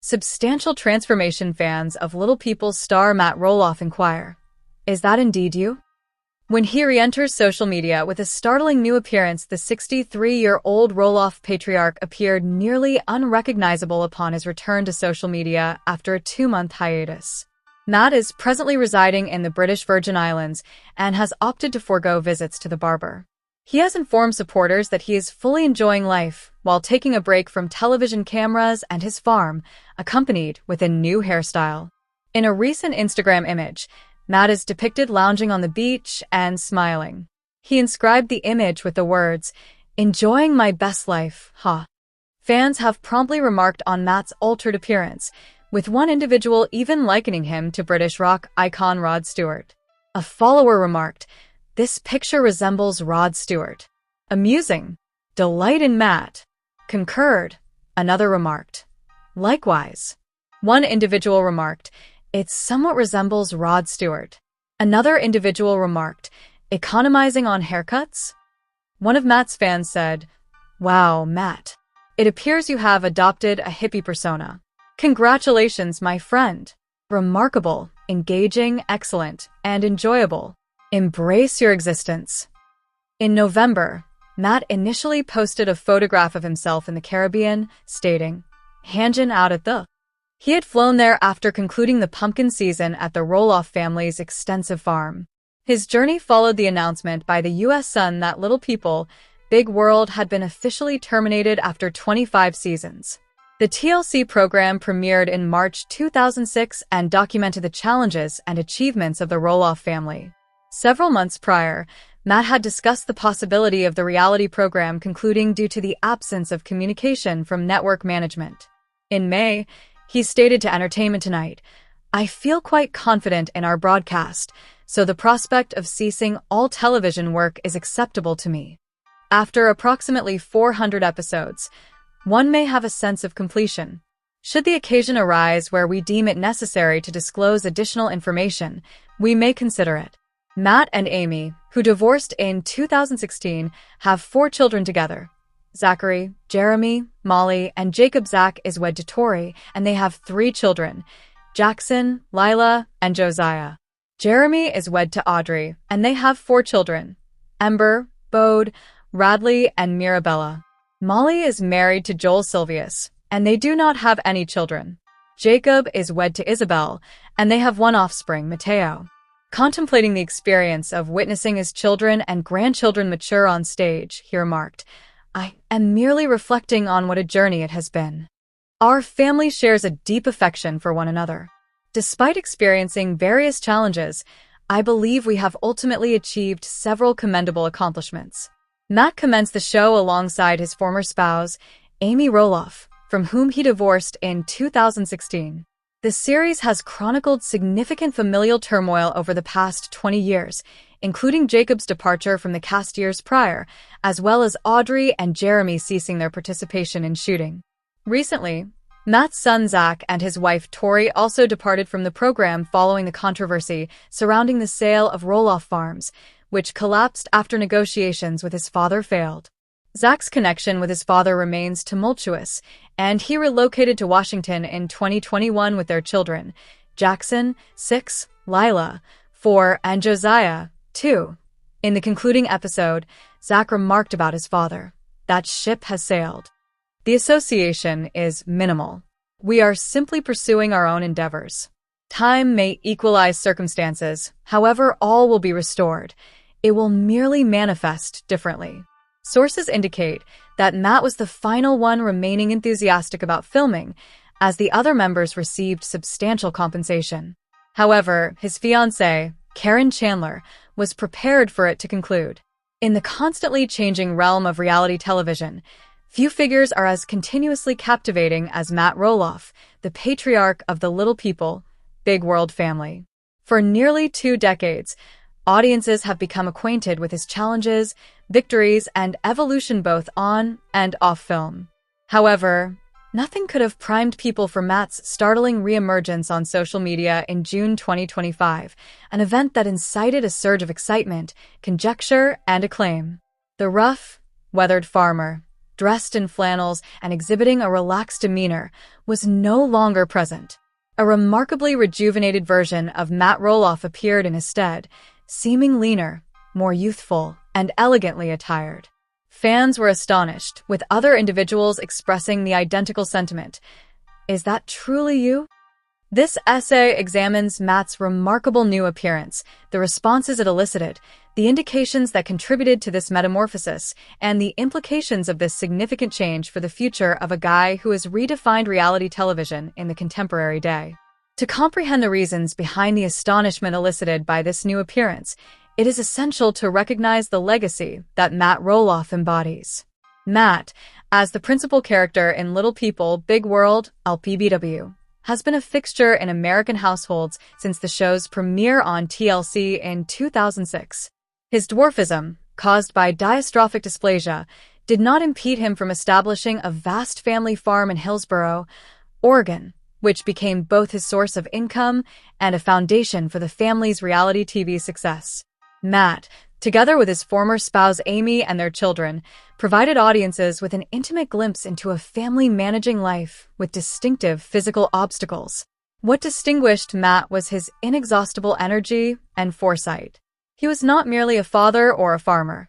Substantial transformation fans of Little People's star Matt Roloff inquire. Is that indeed you? When he re-enters social media with a startling new appearance, the 63-year-old Roloff patriarch appeared nearly unrecognizable upon his return to social media after a 2-month hiatus. Matt is presently residing in the British Virgin Islands and has opted to forego visits to the barber. He has informed supporters that he is fully enjoying life while taking a break from television cameras and his farm, accompanied with a new hairstyle. In a recent Instagram image, Matt is depicted lounging on the beach and smiling. He inscribed the image with the words, "Enjoying my best life, huh?" Fans have promptly remarked on Matt's altered appearance, with one individual even likening him to British rock icon Rod Stewart. A follower remarked, "This picture resembles Rod Stewart. Amusing. Delight in Matt." Concurred. Another remarked, "Likewise." One individual remarked, "It somewhat resembles Rod Stewart." Another individual remarked, "Economizing on haircuts?" One of Matt's fans said, "Wow, Matt. It appears you have adopted a hippie persona. Congratulations, my friend. Remarkable, engaging, excellent, and enjoyable. Embrace your existence." In November, Matt initially posted a photograph of himself in the Caribbean, stating, "Hangin' out at the..." He had flown there after concluding the pumpkin season at the Roloff family's extensive farm. His journey followed the announcement by the U.S. Sun that Little People, Big World had been officially terminated after 25 seasons. The TLC program premiered in March 2006 and documented the challenges and achievements of the Roloff family. Several months prior, Matt had discussed the possibility of the reality program concluding due to the absence of communication from network management. In May, he stated to Entertainment Tonight, "I feel quite confident in our broadcast, so the prospect of ceasing all television work is acceptable to me. After approximately 400 episodes, one may have a sense of completion. Should the occasion arise where we deem it necessary to disclose additional information, we may consider it." Matt and Amy, who divorced in 2016, have 4 children together. Zachary, Jeremy, Molly, and Jacob. Zach is wed to Tori, and they have 3 children, Jackson, Lila, and Josiah. Jeremy is wed to Audrey, and they have 4 children, Ember, Bode, Radley, and Mirabella. Molly is married to Joel Silvius, and they do not have any children. Jacob is wed to Isabel, and they have 1 offspring, Mateo. Contemplating the experience of witnessing his children and grandchildren mature on stage, he remarked, "I am merely reflecting on what a journey it has been. Our family shares a deep affection for one another. Despite experiencing various challenges, I believe we have ultimately achieved several commendable accomplishments." Matt commenced the show alongside his former spouse, Amy Roloff, from whom he divorced in 2016. The series has chronicled significant familial turmoil over the past 20 years, including Jacob's departure from the cast years prior, as well as Audrey and Jeremy ceasing their participation in shooting. Recently, Matt's son Zach and his wife Tori also departed from the program following the controversy surrounding the sale of Roloff Farms, which collapsed after negotiations with his father failed. Zach's connection with his father remains tumultuous, and he relocated to Washington in 2021 with their children, Jackson, 6, Lila, 4, and Josiah, 2. In the concluding episode, Zach remarked about his father, "That ship has sailed. The association is minimal. We are simply pursuing our own endeavors. Time may equalize circumstances, however, all will be restored. It will merely manifest differently." Sources indicate that Matt was the final one remaining enthusiastic about filming, as the other members received substantial compensation. However, his fiancée, Caryn Chandler, was prepared for it to conclude. In the constantly changing realm of reality television, few figures are as continuously captivating as Matt Roloff, the patriarch of the Little People, Big World family. For nearly 2 decades, audiences have become acquainted with his challenges, victories, and evolution both on and off film. However, nothing could have primed people for Matt's startling re-emergence on social media in June 2025, an event that incited a surge of excitement, conjecture, and acclaim. The rough, weathered farmer, dressed in flannels and exhibiting a relaxed demeanor, was no longer present. A remarkably rejuvenated version of Matt Roloff appeared in his stead, seeming leaner, more youthful, and elegantly attired. Fans were astonished, with other individuals expressing the identical sentiment. Is that truly you? This essay examines Matt's remarkable new appearance, the responses it elicited, the indications that contributed to this metamorphosis, and the implications of this significant change for the future of a guy who has redefined reality television in the contemporary day. To comprehend the reasons behind the astonishment elicited by this new appearance, it is essential to recognize the legacy that Matt Roloff embodies. Matt, as the principal character in Little People, Big World, LPBW, has been a fixture in American households since the show's premiere on TLC in 2006. His dwarfism, caused by dystrophic dysplasia, did not impede him from establishing a vast family farm in Hillsboro, Oregon, which became both his source of income and a foundation for the family's reality TV success. Matt, together with his former spouse Amy and their children, provided audiences with an intimate glimpse into a family managing life with distinctive physical obstacles. What distinguished Matt was his inexhaustible energy and foresight. He was not merely a father or a farmer.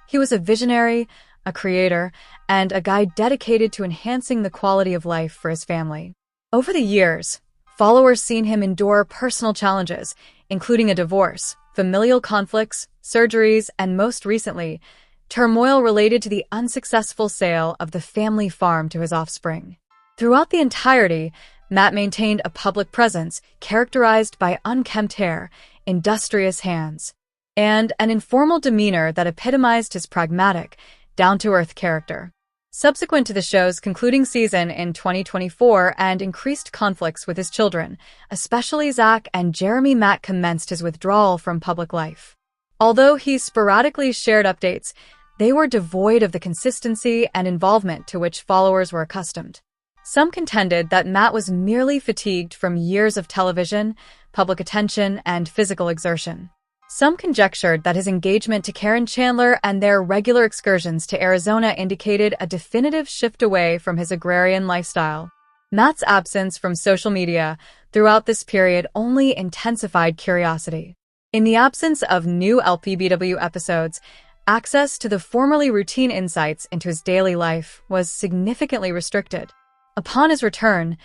He was a visionary, a creator, and a guy dedicated to enhancing the quality of life for his family. Over the years, followers seen him endure personal challenges, including a divorce, familial conflicts, surgeries, and most recently, turmoil related to the unsuccessful sale of the family farm to his offspring. Throughout the entirety, Matt maintained a public presence characterized by unkempt hair, industrious hands, and an informal demeanor that epitomized his pragmatic, down-to-earth character. Subsequent to the show's concluding season in 2024 and increased conflicts with his children, especially Zach and Jeremy, Matt commenced his withdrawal from public life. Although he sporadically shared updates, they were devoid of the consistency and involvement to which followers were accustomed. Some contended that Matt was merely fatigued from years of television, public attention, and physical exertion. Some conjectured that his engagement to Caryn Chandler and their regular excursions to Arizona indicated a definitive shift away from his agrarian lifestyle. Matt's absence from social media throughout this period only intensified curiosity. In the absence of new LPBW episodes, access to the formerly routine insights into his daily life was significantly restricted. Upon his return,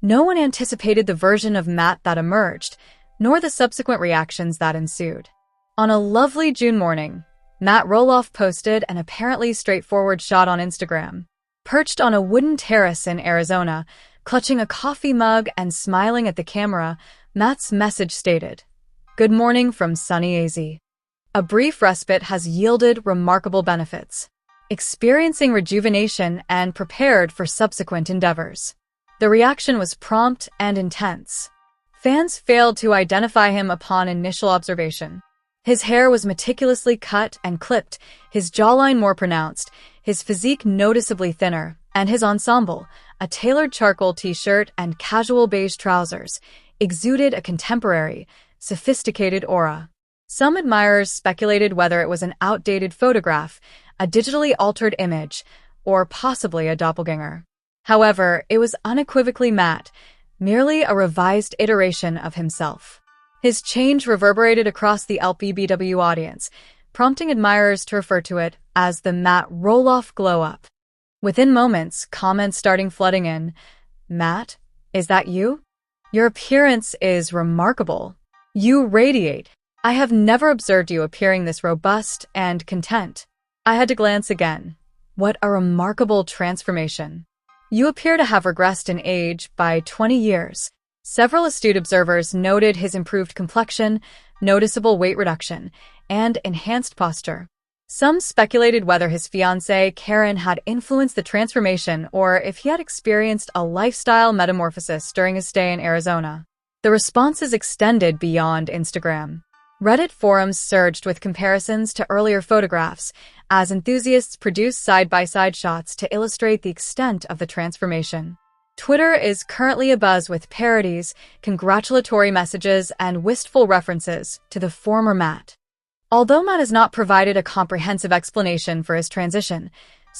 no one anticipated the version of Matt that emerged, nor the subsequent reactions that ensued. On a lovely June morning, Matt Roloff posted an apparently straightforward shot on Instagram. Perched on a wooden terrace in Arizona, clutching a coffee mug and smiling at the camera, Matt's message stated, "Good morning from sunny AZ." A brief respite has yielded remarkable benefits, experiencing rejuvenation and prepared for subsequent endeavors. The reaction was prompt and intense. Fans failed to identify him upon initial observation. His hair was meticulously cut and clipped, his jawline more pronounced, his physique noticeably thinner, and his ensemble, a tailored charcoal t-shirt and casual beige trousers, exuded a contemporary, sophisticated aura. Some admirers speculated whether it was an outdated photograph, a digitally altered image, or possibly a doppelganger. However, it was unequivocally Matt, merely a revised iteration of himself. His change reverberated across the LPBW audience, prompting admirers to refer to it as the Matt Roloff glow-up. Within moments, comments starting flooding in. "Matt, is that you? Your appearance is remarkable. You radiate. I have never observed you appearing this robust and content." I had to glance again. What a remarkable transformation. You appear to have regressed in age by 20 years. Several astute observers noted his improved complexion, noticeable weight reduction, and enhanced posture. Some speculated whether his fiancée, Caryn, had influenced the transformation or if he had experienced a lifestyle metamorphosis during his stay in Arizona. The responses extended beyond Instagram. Reddit forums surged with comparisons to earlier photographs, as enthusiasts produced side-by-side shots to illustrate the extent of the transformation. Twitter is currently abuzz with parodies, congratulatory messages, and wistful references to the former Matt. Although Matt has not provided a comprehensive explanation for his transition,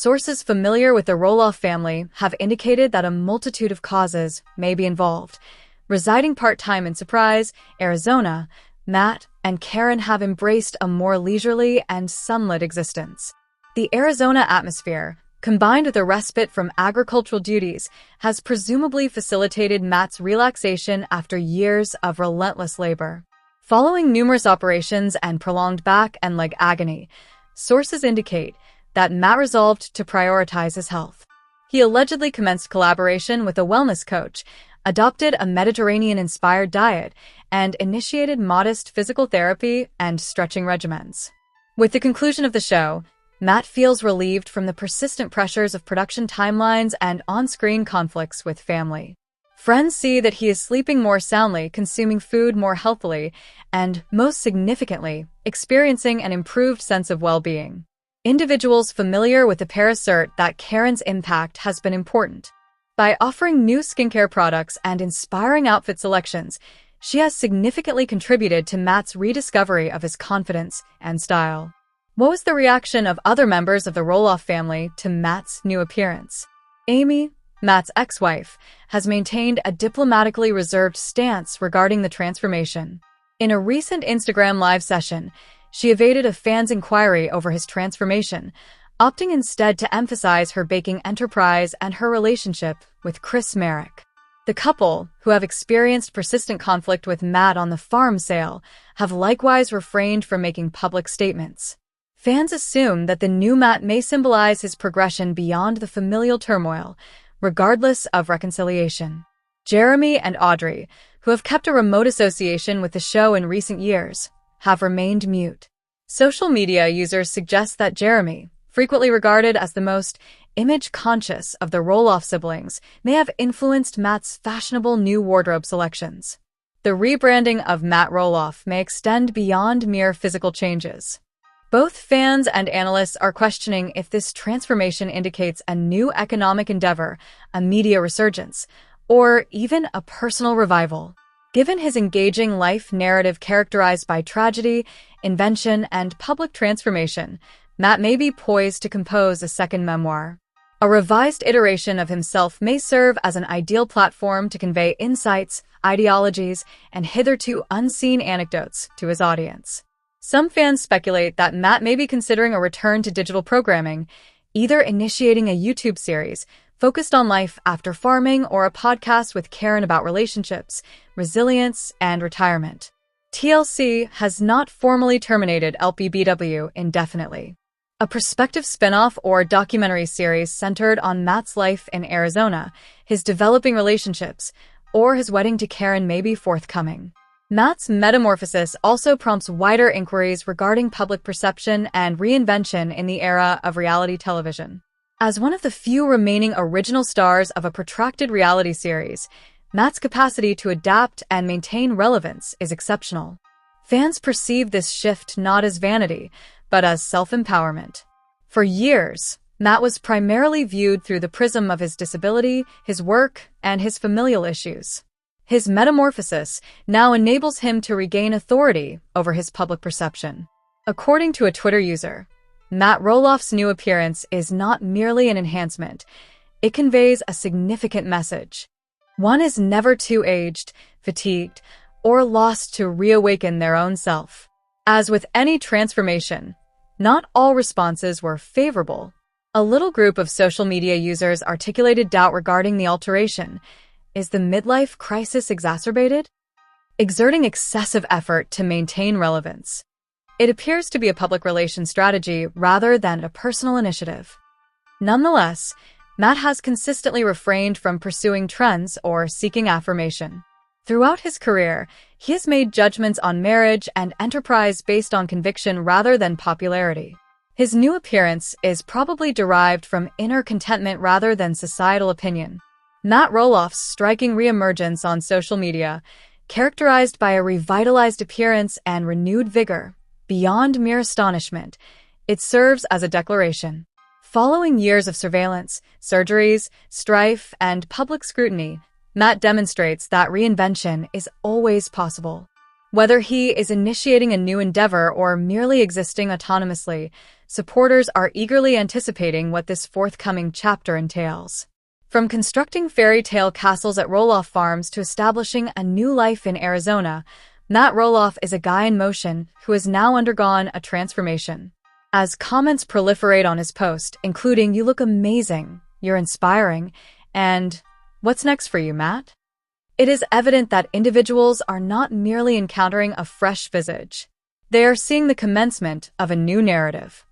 Sources familiar with the Roloff family have indicated that a multitude of causes may be involved. Residing part-time in Surprise, Arizona, Matt and Caryn have embraced a more leisurely and sunlit existence. The Arizona atmosphere, combined with a respite from agricultural duties, has presumably facilitated Matt's relaxation after years of relentless labor. Following numerous operations and prolonged back and leg agony, sources indicate that Matt resolved to prioritize his health. He allegedly commenced collaboration with a wellness coach, adopted a Mediterranean-inspired diet, and initiated modest physical therapy and stretching regimens. With the conclusion of the show, Matt feels relieved from the persistent pressures of production timelines and on-screen conflicts with family. Friends see that he is sleeping more soundly, consuming food more healthily, and, most significantly, experiencing an improved sense of well-being. Individuals familiar with the pair assert that Caryn's impact has been important. By offering new skincare products and inspiring outfit selections, she has significantly contributed to Matt's rediscovery of his confidence and style. What was the reaction of other members of the Roloff family to Matt's new appearance? Amy, Matt's ex-wife, has maintained a diplomatically reserved stance regarding the transformation. In a recent Instagram live session, she evaded a fan's inquiry over his transformation, opting instead to emphasize her baking enterprise and her relationship with Chris Marek. The couple, who have experienced persistent conflict with Matt on the farm sale, have likewise refrained from making public statements. Fans assume that the new Matt may symbolize his progression beyond the familial turmoil, regardless of reconciliation. Jeremy and Audrey, who have kept a remote association with the show in recent years, have remained mute. Social media users suggest that Jeremy, frequently regarded as the most image-conscious of the Roloff siblings, may have influenced Matt's fashionable new wardrobe selections. The rebranding of Matt Roloff may extend beyond mere physical changes. Both fans and analysts are questioning if this transformation indicates a new economic endeavor, a media resurgence, or even a personal revival. Given his engaging life narrative characterized by tragedy, invention, and public transformation, Matt may be poised to compose a second memoir. A revised iteration of himself may serve as an ideal platform to convey insights, ideologies, and hitherto unseen anecdotes to his audience. Some fans speculate that Matt may be considering a return to digital programming, either initiating a YouTube series focused on life after farming or a podcast with Caryn about relationships, resilience, and retirement. TLC has not formally terminated LPBW indefinitely. A prospective spin-off or documentary series centered on Matt's life in Arizona, his developing relationships, or his wedding to Caryn may be forthcoming. Matt's metamorphosis also prompts wider inquiries regarding public perception and reinvention in the era of reality television. As one of the few remaining original stars of a protracted reality series, Matt's capacity to adapt and maintain relevance is exceptional. Fans perceive this shift not as vanity, but as self-empowerment. For years, Matt was primarily viewed through the prism of his disability, his work, and his familial issues. His metamorphosis now enables him to regain authority over his public perception. According to a Twitter user, Matt Roloff's new appearance is not merely an enhancement, it conveys a significant message. One is never too aged, fatigued, or lost to reawaken their own self. As with any transformation, not all responses were favorable. A little group of social media users articulated doubt regarding the alteration. Is the midlife crisis exacerbated? Exerting excessive effort to maintain relevance. It appears to be a public relations strategy rather than a personal initiative. Nonetheless, Matt has consistently refrained from pursuing trends or seeking affirmation. Throughout his career, he has made judgments on marriage and enterprise based on conviction rather than popularity. His new appearance is probably derived from inner contentment rather than societal opinion. Matt Roloff's striking reemergence on social media, characterized by a revitalized appearance and renewed vigor, beyond mere astonishment, it serves as a declaration. Following years of surveillance, surgeries, strife, and public scrutiny, Matt demonstrates that reinvention is always possible. Whether he is initiating a new endeavor or merely existing autonomously, supporters are eagerly anticipating what this forthcoming chapter entails. From constructing fairy tale castles at Roloff Farms to establishing a new life in Arizona, Matt Roloff is a guy in motion who has now undergone a transformation. As comments proliferate on his post, including "You look amazing," "You're inspiring," and "What's next for you, Matt?" it is evident that individuals are not merely encountering a fresh visage. They are seeing the commencement of a new narrative.